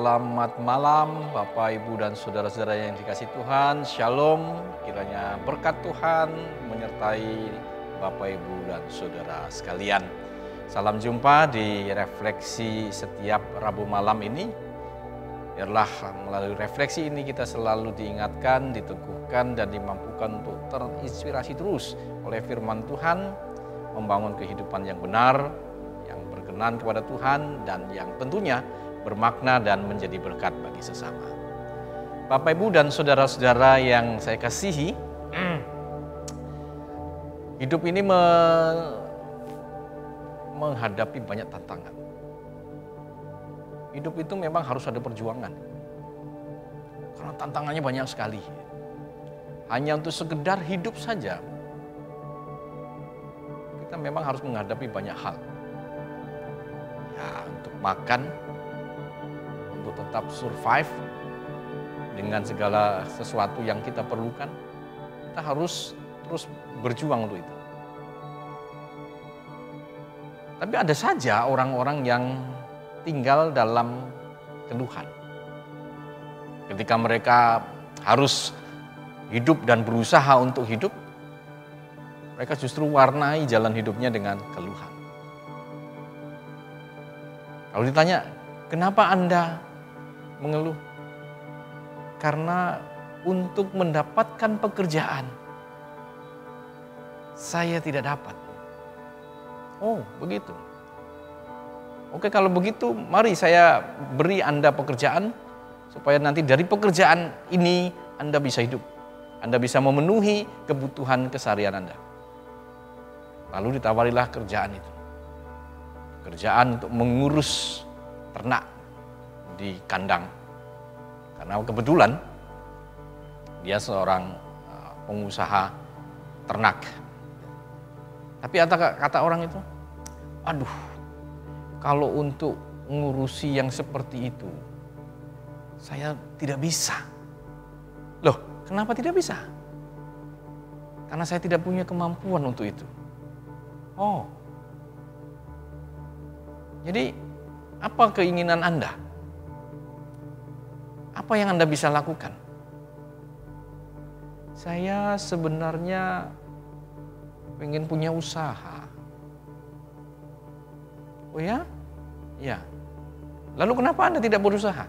Selamat malam Bapak, Ibu, dan saudara-saudara yang dikasihi Tuhan. Shalom, kiranya berkat Tuhan menyertai Bapak, Ibu, dan saudara sekalian. Salam jumpa di refleksi setiap Rabu malam ini. Biarlah melalui refleksi ini kita selalu diingatkan, diteguhkan, dan dimampukan untuk terinspirasi terus oleh firman Tuhan, membangun kehidupan yang benar, yang berkenan kepada Tuhan, dan yang tentunya bermakna dan menjadi berkat bagi sesama. Bapak, Ibu, dan saudara-saudara yang saya kasihi, hidup ini menghadapi banyak tantangan. Hidup itu memang harus ada perjuangan, karena tantangannya banyak sekali. Hanya untuk sekedar hidup saja, kita memang harus menghadapi banyak hal. Ya, untuk makan, untuk tetap survive dengan segala sesuatu yang kita perlukan, kita harus terus berjuang untuk itu. Tapi ada saja orang-orang yang tinggal dalam keluhan. Ketika mereka harus hidup dan berusaha untuk hidup, mereka justru warnai jalan hidupnya dengan keluhan. Kalau ditanya, kenapa Anda mengeluh? Karena untuk mendapatkan pekerjaan saya tidak dapat. Oh, begitu. Oke, kalau begitu mari saya beri Anda pekerjaan supaya nanti dari pekerjaan ini Anda bisa hidup. Anda bisa memenuhi kebutuhan keseharian Anda. Lalu ditawarilah kerjaan itu. Kerjaan untuk mengurus ternak di kandang, karena kebetulan dia seorang pengusaha ternak. Tapi kata orang itu, aduh, kalau untuk mengurusi yang seperti itu saya tidak bisa. Loh, kenapa tidak bisa? Karena saya tidak punya kemampuan untuk itu. Oh, jadi apa keinginan Anda? Apa yang Anda bisa lakukan? Saya sebenarnya pengen punya usaha. Oh ya? Ya. Lalu kenapa Anda tidak berusaha?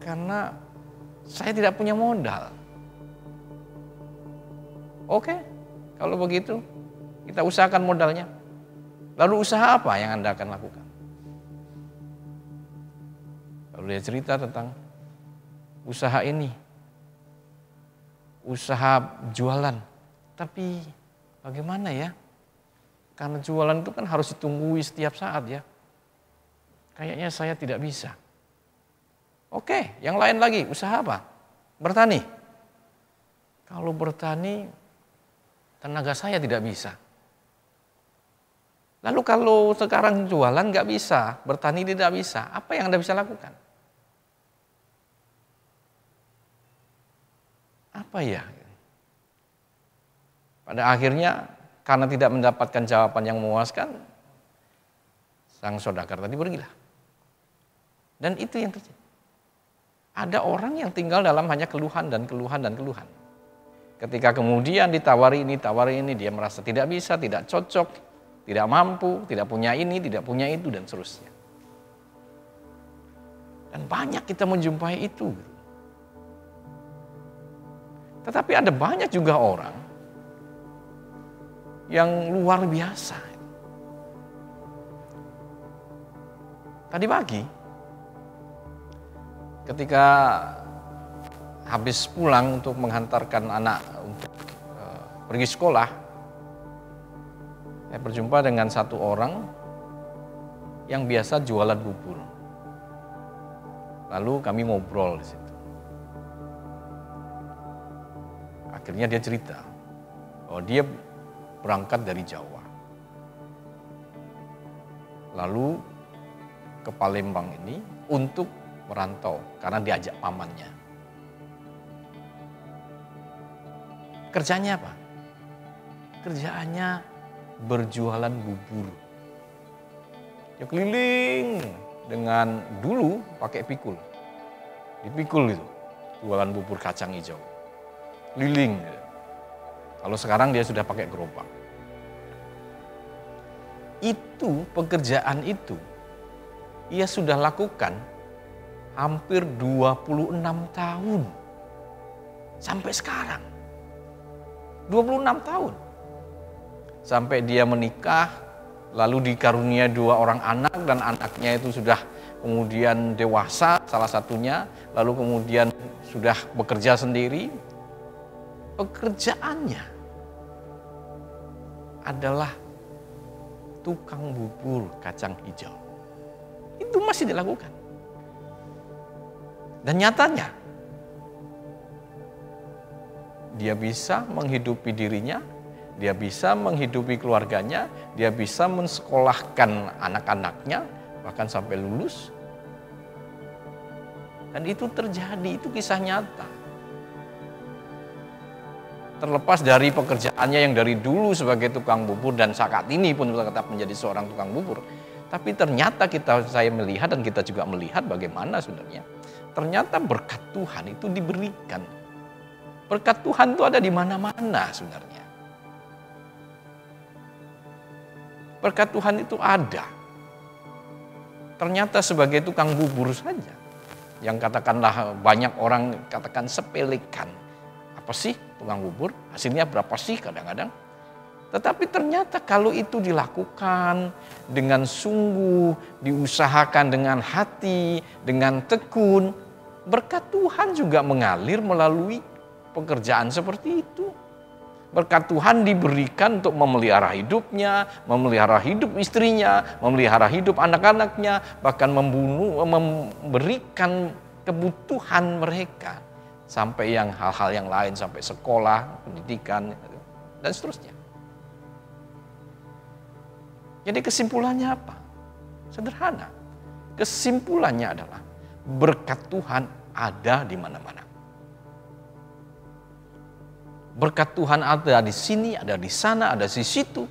Karena saya tidak punya modal. Oke, kalau begitu kita usahakan modalnya. Lalu usaha apa yang Anda akan lakukan? Lalu dia cerita tentang usaha ini, usaha jualan. Tapi bagaimana ya? Karena jualan itu kan harus ditunggui setiap saat ya. Kayaknya saya tidak bisa. Oke, yang lain lagi, usaha apa? Bertani. Kalau bertani, tenaga saya tidak bisa. Lalu kalau sekarang jualan nggak bisa, bertani tidak bisa, apa yang Anda bisa lakukan? Apa ya? Pada akhirnya karena tidak mendapatkan jawaban yang memuaskan, sang saudagar tadi pergilah. Dan itu yang terjadi. Ada orang yang tinggal dalam hanya keluhan dan keluhan dan keluhan. Ketika kemudian ditawari ini, dia merasa tidak bisa, tidak cocok, tidak mampu, tidak punya ini, tidak punya itu, dan seterusnya. Dan banyak kita menjumpai itu. Tetapi ada banyak juga orang yang luar biasa. Tadi pagi, ketika habis pulang untuk menghantarkan anak untuk pergi sekolah, saya berjumpa dengan satu orang yang biasa jualan bubur. Lalu kami ngobrol di situ. Akhirnya dia cerita bahwa dia berangkat dari Jawa. Lalu ke Palembang ini untuk merantau karena diajak pamannya. Kerjanya apa? Kerjaannya berjualan bubur. Ya keliling dengan dulu pakai pikul. Dipikul gitu, jualan bubur kacang hijau. Liling gitu. Kalau sekarang dia sudah pakai gerobak. Itu pekerjaan itu ia sudah lakukan hampir 26 tahun. Sampai sekarang. 26 tahun. Sampai dia menikah, lalu dikarunia 2 orang anak dan anaknya itu sudah kemudian dewasa salah satunya, lalu kemudian sudah bekerja sendiri. Pekerjaannya adalah tukang bubur kacang hijau. Itu masih dilakukan. Dan nyatanya dia bisa menghidupi dirinya, dia bisa menghidupi keluarganya, dia bisa mensekolahkan anak-anaknya, bahkan sampai lulus. Dan itu terjadi, itu kisah nyata. Terlepas dari pekerjaannya yang dari dulu sebagai tukang bubur dan saat ini pun tetap menjadi seorang tukang bubur. Tapi ternyata saya melihat dan kita juga melihat bagaimana sebenarnya. Ternyata berkat Tuhan itu diberikan. Berkat Tuhan itu ada di mana-mana sebenarnya. Berkat Tuhan itu ada. Ternyata sebagai tukang bubur saja. Yang katakanlah banyak orang katakan sepelekan. Apa sih tukang bubur? Hasilnya berapa sih kadang-kadang? Tetapi ternyata kalau itu dilakukan dengan sungguh, diusahakan dengan hati, dengan tekun, berkat Tuhan juga mengalir melalui pekerjaan seperti itu. Berkat Tuhan diberikan untuk memelihara hidupnya, memelihara hidup istrinya, memelihara hidup anak-anaknya, bahkan memberikan kebutuhan mereka. Sampai yang hal-hal yang lain, sampai sekolah, pendidikan, dan seterusnya. Jadi kesimpulannya apa? Sederhana. Kesimpulannya adalah berkat Tuhan ada di mana-mana. Berkat Tuhan ada di sini, ada di sana, ada di situ.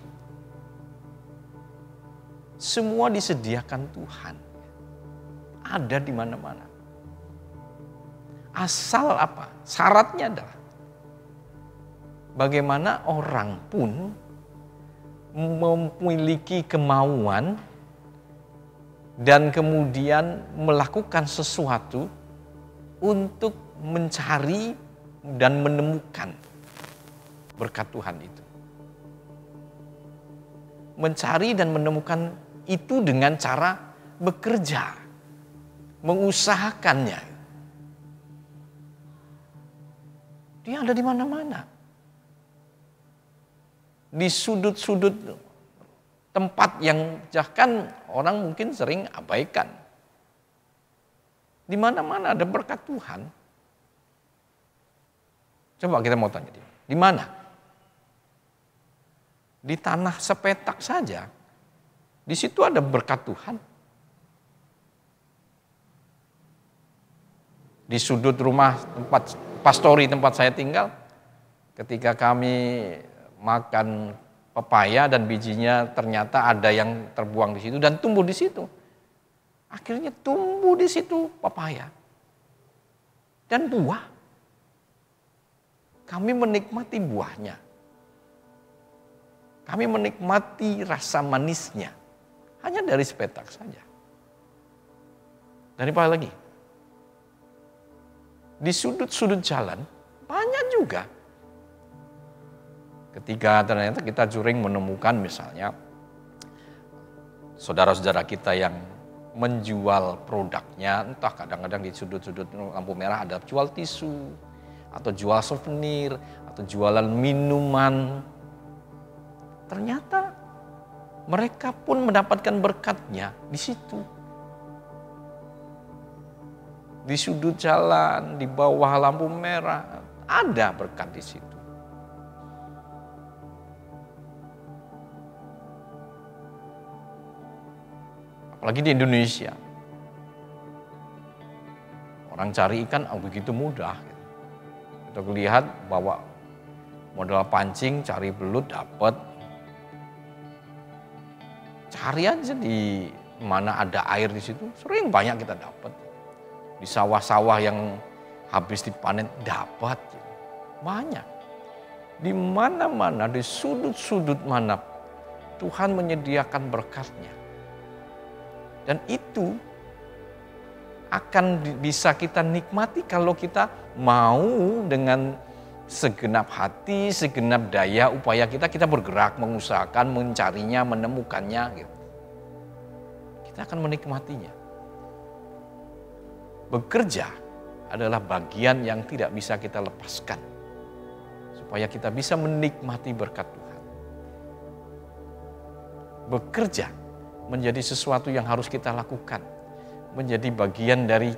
Semua disediakan Tuhan. Ada di mana-mana. Asal apa? Syaratnya adalah bagaimana orang pun memiliki kemauan dan kemudian melakukan sesuatu untuk mencari dan menemukan berkat Tuhan itu. Mencari dan menemukan itu dengan cara bekerja, mengusahakannya. Dia ada di mana-mana. Di sudut-sudut tempat yang bahkan orang mungkin sering abaikan. Di mana-mana ada berkat Tuhan. Coba kita mau tanya dia, di mana? Di tanah sepetak saja. Di situ ada berkat Tuhan. Di sudut rumah tempat pastori tempat saya tinggal, ketika kami makan pepaya dan bijinya ternyata ada yang terbuang di situ dan tumbuh di situ. Akhirnya tumbuh di situ pepaya dan buah. Kami menikmati buahnya. Kami menikmati rasa manisnya. Hanya dari sepetak saja. Dan apa lagi? Di sudut-sudut jalan banyak juga. Ketika ternyata kita sering menemukan misalnya saudara-saudara kita yang menjual produknya, entah kadang-kadang di sudut-sudut lampu merah ada jual tisu, atau jual souvenir, atau jualan minuman. Ternyata mereka pun mendapatkan berkatnya di situ. Di sudut jalan, di bawah lampu merah, ada berkat di situ. Apalagi di Indonesia. Orang cari ikan begitu mudah. Kita lihat bawa modal pancing, cari belut dapat. Cari aja di mana ada air di situ, sering banyak kita dapat. Di sawah-sawah yang habis dipanen dapat, banyak. Di mana-mana, di sudut-sudut mana Tuhan menyediakan berkatnya. Dan itu akan bisa kita nikmati kalau kita mau dengan segenap hati, segenap daya upaya kita bergerak, mengusahakan, mencarinya, menemukannya. Gitu. Kita akan menikmatinya. Bekerja adalah bagian yang tidak bisa kita lepaskan. Supaya kita bisa menikmati berkat Tuhan. Bekerja menjadi sesuatu yang harus kita lakukan. Menjadi bagian dari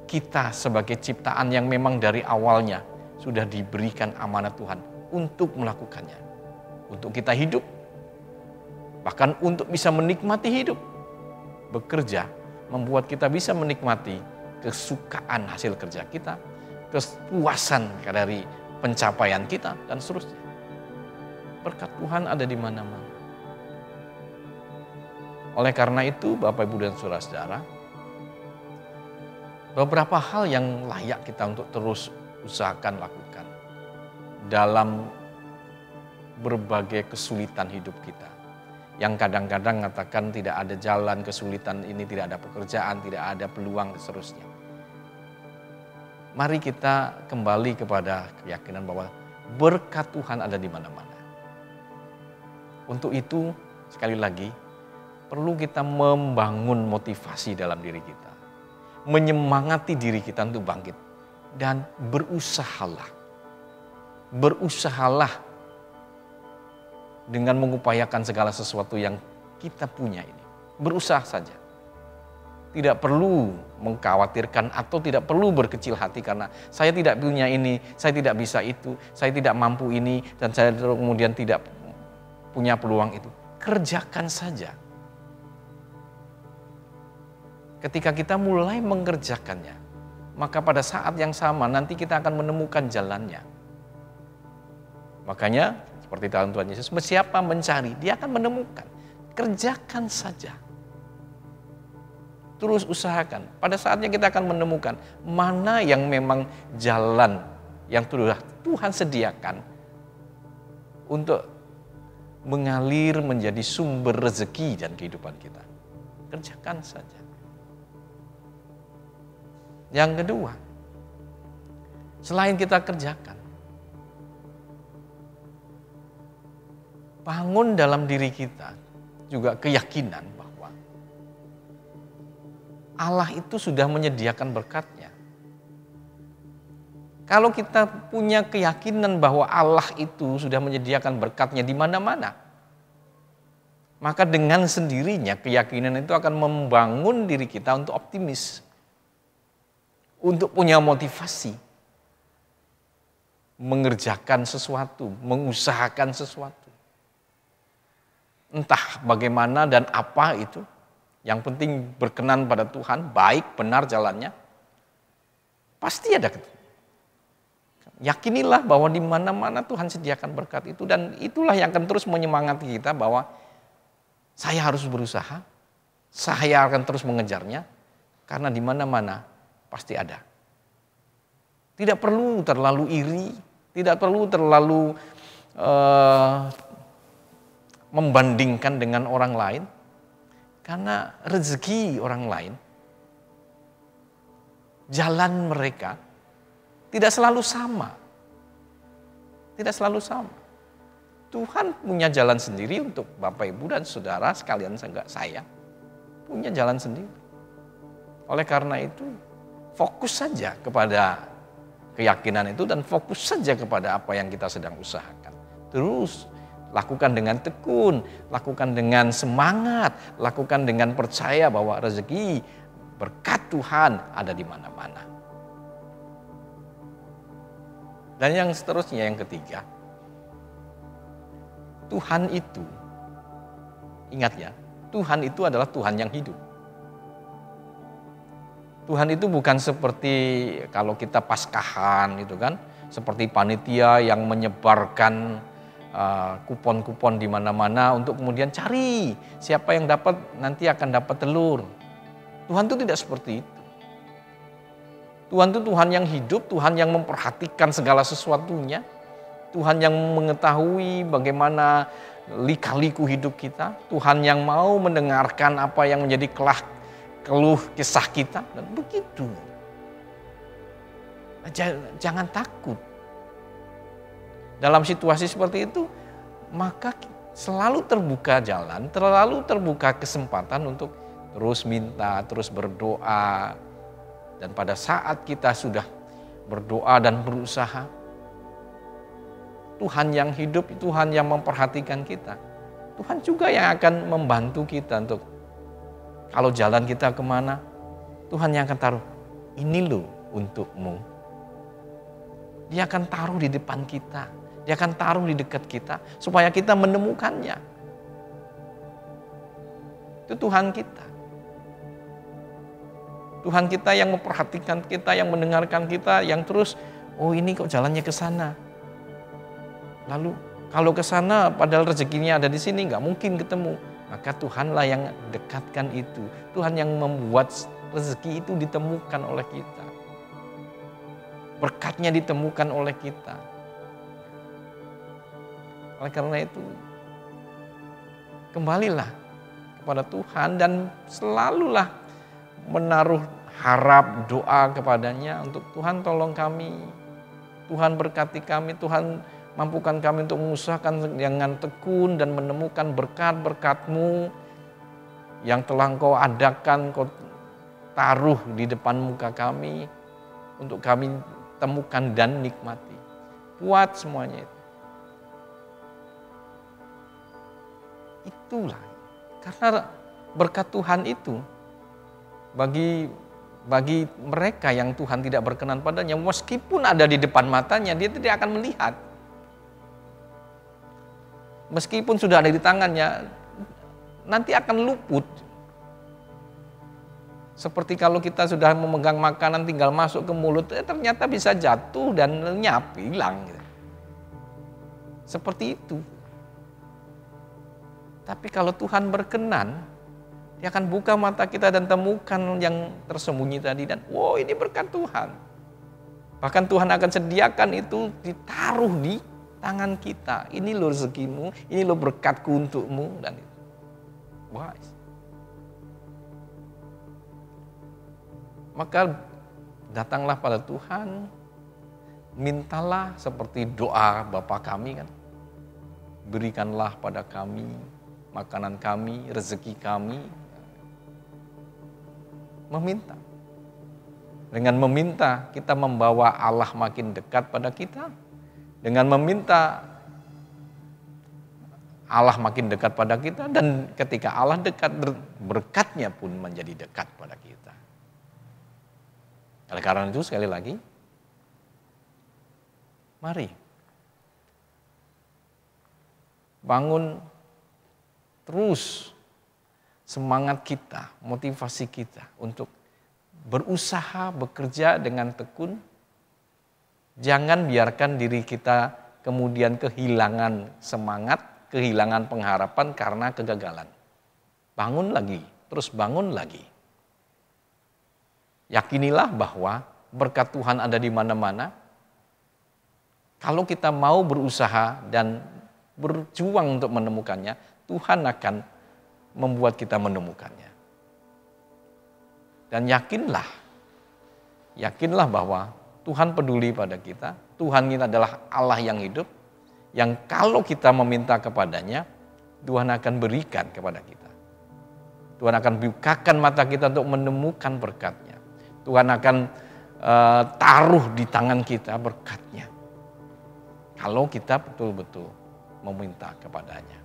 kita sebagai ciptaan yang memang dari awalnya sudah diberikan amanat Tuhan untuk melakukannya. Untuk kita hidup, bahkan untuk bisa menikmati hidup. Bekerja membuat kita bisa menikmati kesukaan hasil kerja kita, kepuasan dari pencapaian kita, dan seterusnya. Berkat Tuhan ada di mana-mana. Oleh karena itu, Bapak, Ibu, dan saudara-saudara, beberapa hal yang layak kita untuk terus usahakan lakukan dalam berbagai kesulitan hidup kita. Yang kadang-kadang mengatakan tidak ada jalan, kesulitan ini, tidak ada pekerjaan, tidak ada peluang, dan seterusnya. Mari kita kembali kepada keyakinan bahwa berkat Tuhan ada di mana-mana. Untuk itu, sekali lagi, perlu kita membangun motivasi dalam diri kita. Menyemangati diri kita untuk bangkit. Dan berusahalah. Berusahalah dengan mengupayakan segala sesuatu yang kita punya ini. Berusaha saja. Tidak perlu mengkhawatirkan atau tidak perlu berkecil hati karena saya tidak punya ini, saya tidak bisa itu, saya tidak mampu ini, dan saya kemudian tidak punya peluang itu. Kerjakan saja. Ketika kita mulai mengerjakannya, maka pada saat yang sama nanti kita akan menemukan jalannya. Makanya seperti Tuhan Yesus, siapa mencari, dia akan menemukan. Kerjakan saja. Terus usahakan. Pada saatnya kita akan menemukan mana yang memang jalan yang sudah Tuhan sediakan untuk mengalir menjadi sumber rezeki dan kehidupan kita. Kerjakan saja. Yang kedua, selain kita kerjakan, bangun dalam diri kita juga keyakinan bahwa Allah itu sudah menyediakan berkatnya. Kalau kita punya keyakinan bahwa Allah itu sudah menyediakan berkatnya di mana-mana, maka dengan sendirinya keyakinan itu akan membangun diri kita untuk optimis. Untuk punya motivasi, mengerjakan sesuatu, mengusahakan sesuatu. Entah bagaimana dan apa itu, yang penting berkenan pada Tuhan, baik, benar jalannya, pasti ada. Yakinilah bahwa di mana-mana Tuhan sediakan berkat itu, dan itulah yang akan terus menyemangati kita bahwa saya harus berusaha, saya akan terus mengejarnya, karena di mana-mana pasti ada. Tidak perlu terlalu iri, tidak perlu terlalu membandingkan dengan orang lain. Karena rezeki orang lain, jalan mereka tidak selalu sama. Tidak selalu sama. Tuhan punya jalan sendiri untuk Bapak, Ibu, dan saudara sekalian, saya punya jalan sendiri. Oleh karena itu, fokus saja kepada keyakinan itu dan fokus saja kepada apa yang kita sedang usahakan. Terus lakukan dengan tekun, lakukan dengan semangat, lakukan dengan percaya bahwa rezeki berkat Tuhan ada di mana-mana. Dan yang seterusnya, yang ketiga, Tuhan itu, ingat ya, Tuhan itu adalah Tuhan yang hidup. Tuhan itu bukan seperti kalau kita paskahan gitu kan, seperti panitia yang menyebarkan kupon-kupon di mana-mana untuk kemudian cari siapa yang dapat nanti akan dapat telur. Tuhan itu tidak seperti itu. Tuhan itu Tuhan yang hidup, Tuhan yang memperhatikan segala sesuatunya. Tuhan yang mengetahui bagaimana lika-liku hidup kita. Tuhan yang mau mendengarkan apa yang menjadi keluh kisah kita. Dan begitu. Jangan takut. Dalam situasi seperti itu, maka selalu terbuka jalan, selalu terbuka kesempatan untuk terus minta, terus berdoa. Dan pada saat kita sudah berdoa dan berusaha, Tuhan yang hidup, Tuhan yang memperhatikan kita. Tuhan juga yang akan membantu kita untuk kalau jalan kita kemana, Tuhan yang akan taruh, ini loh untukmu. Dia akan taruh di depan kita, dia akan taruh di dekat kita, supaya kita menemukannya. Itu Tuhan kita. Tuhan kita yang memperhatikan kita, yang mendengarkan kita, yang terus, oh ini kok jalannya ke sana. Lalu kalau ke sana padahal rezekinya ada di sini, nggak mungkin ketemu. Maka Tuhanlah yang dekatkan itu. Tuhan yang membuat rezeki itu ditemukan oleh kita. Berkatnya ditemukan oleh kita. Oleh karena itu, kembalilah kepada Tuhan dan selalulah menaruh harap doa kepadanya untuk Tuhan tolong kami, Tuhan berkati kami, Tuhan mampukan kami untuk mengusahakan dengan tekun dan menemukan berkat-berkat-Mu yang telah Engkau adakan, Engkau taruh di depan muka kami untuk kami temukan dan nikmati. Buat semuanya itu. Itulah karena berkat Tuhan itu bagi mereka yang Tuhan tidak berkenan padanya, meskipun ada di depan matanya, dia tidak akan melihat. Meskipun sudah ada di tangannya, nanti akan luput. Seperti kalau kita sudah memegang makanan tinggal masuk ke mulut, ternyata bisa jatuh dan lenyap, hilang. Seperti itu. Tapi kalau Tuhan berkenan, Dia akan buka mata kita dan temukan yang tersembunyi tadi. Dan wow, ini berkat Tuhan. Bahkan Tuhan akan sediakan itu ditaruh di tangan kita. Ini loh rezekimu, ini loh berkatku untukmu. Dan itu. Wise. Maka datanglah pada Tuhan. Mintalah seperti doa Bapa kami kan. Berikanlah pada kami makanan kami, rezeki kami. Meminta. Dengan meminta kita membawa Allah makin dekat pada kita. Dengan meminta Allah makin dekat pada kita. Dan ketika Allah dekat, berkatnya pun menjadi dekat pada kita. Oleh karena itu sekali lagi, mari bangun terus semangat kita, motivasi kita untuk berusaha, bekerja dengan tekun. Jangan biarkan diri kita kemudian kehilangan semangat, kehilangan pengharapan karena kegagalan. Bangun lagi, terus bangun lagi. Yakinilah bahwa berkat Tuhan ada di mana-mana. Kalau kita mau berusaha dan berjuang untuk menemukannya, Tuhan akan membuat kita menemukannya. Dan yakinlah bahwa Tuhan peduli pada kita. Tuhan ini adalah Allah yang hidup, yang kalau kita meminta kepadanya, Tuhan akan berikan kepada kita. Tuhan akan bukakan mata kita untuk menemukan berkatnya. Tuhan akan taruh di tangan kita berkatnya. Kalau kita betul-betul meminta kepadanya.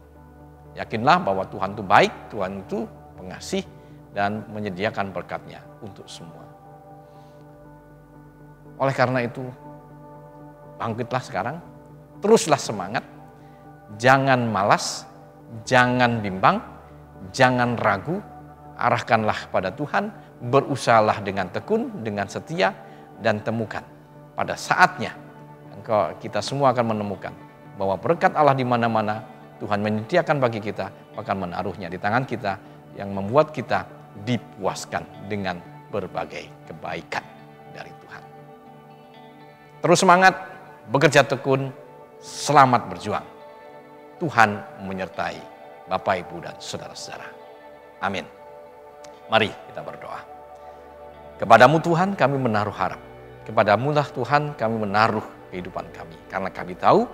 Yakinlah bahwa Tuhan itu baik, Tuhan itu pengasih dan menyediakan berkatnya untuk semua. Oleh karena itu, bangkitlah sekarang, teruslah semangat, jangan malas, jangan bimbang, jangan ragu, arahkanlah pada Tuhan, berusahalah dengan tekun, dengan setia, dan temukan. Pada saatnya, kita semua akan menemukan bahwa berkat Allah di mana-mana Tuhan menyediakan bagi kita, bahkan menaruhnya di tangan kita yang membuat kita dipuaskan dengan berbagai kebaikan dari Tuhan. Terus semangat, bekerja tekun, selamat berjuang. Tuhan menyertai Bapak, Ibu, dan saudara-saudara. Amin. Mari kita berdoa. Kepadamu Tuhan kami menaruh harap. Kepadamu lah Tuhan kami menaruh kehidupan kami. Karena kami tahu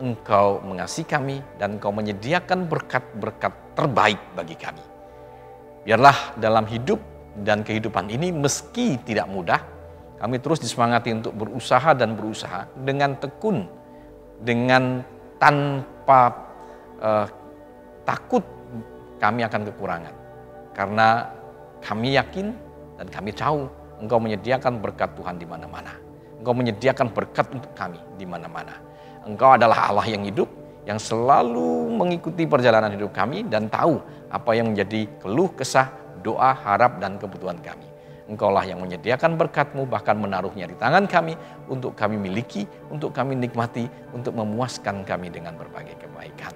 Engkau mengasihi kami dan Engkau menyediakan berkat-berkat terbaik bagi kami. Biarlah dalam hidup dan kehidupan ini meski tidak mudah, kami terus disemangati untuk berusaha dan berusaha dengan tekun, dengan tanpa takut kami akan kekurangan. Karena kami yakin dan kami tahu Engkau menyediakan berkat Tuhan di mana-mana. Engkau menyediakan berkat untuk kami di mana-mana. Engkau adalah Allah yang hidup, yang selalu mengikuti perjalanan hidup kami dan tahu apa yang menjadi keluh kesah, doa, harap, dan kebutuhan kami. Engkaulah yang menyediakan berkat-Mu, bahkan menaruhnya di tangan kami untuk kami miliki, untuk kami nikmati, untuk memuaskan kami dengan berbagai kebaikan.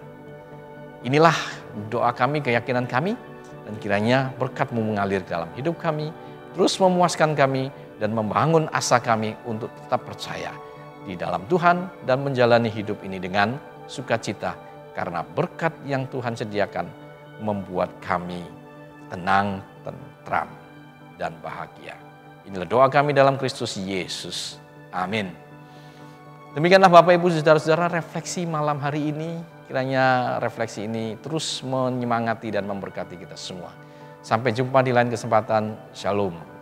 Inilah doa kami, keyakinan kami, dan kiranya berkat-Mu mengalir dalam hidup kami, terus memuaskan kami dan membangun asa kami untuk tetap percaya di dalam Tuhan dan menjalani hidup ini dengan sukacita karena berkat yang Tuhan sediakan membuat kami tenang, tentram, dan bahagia. Inilah doa kami dalam Kristus Yesus. Amin. Demikianlah Bapak, Ibu, saudara-saudara, refleksi malam hari ini. Kiranya refleksi ini terus menyemangati dan memberkati kita semua. Sampai jumpa di lain kesempatan. Shalom.